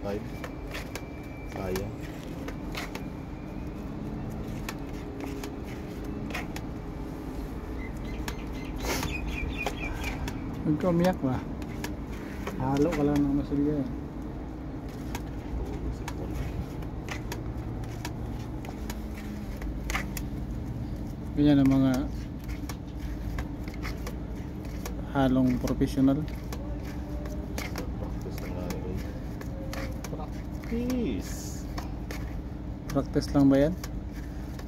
5. Sayang. Huwag ka umiyak ba? Halo ka lang ng masilya eh. Ganyan ang mga halong professional. Practice na nga yun. Practice. Practice lang ba yan?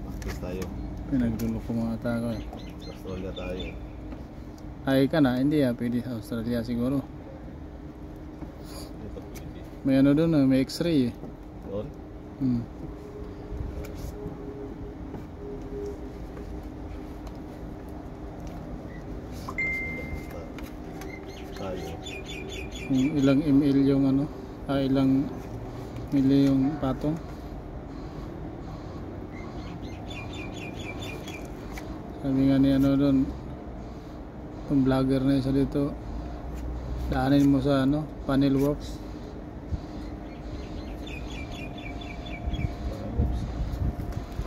Practice tayo. Pinagdulo ko mga tao eh. Sa Australia tayo. Ay ka na, hindi ah, pwede sa Australia siguro. Ito pwede. May ano doon, may x-ray eh. Doon? Tayo. Kung ilang ml yung ano, ilang mili yung patong. Sabi nga ni ano doon, yung vlogger na isa dito, daanin mo sa ano, Panel Works.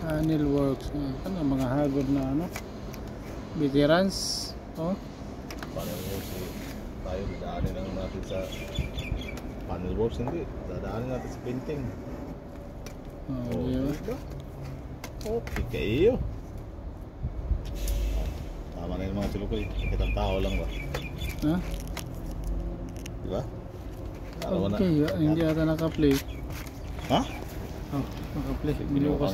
Panel Works, ano, mga hagod na ano, veterans, oh. Panel Works eh. Tayo dadaanin lang natin sa Panel Works, hindi. Dadaanin natin sa painting. Oh, diba? Okay kayo. Tama na yung mga chulukul. Kitang tao lang ba? Ha? Diba? Dalawa na. Okay, hindi ata naka-play. Ha? Oh, naka-play. Bili ko kasi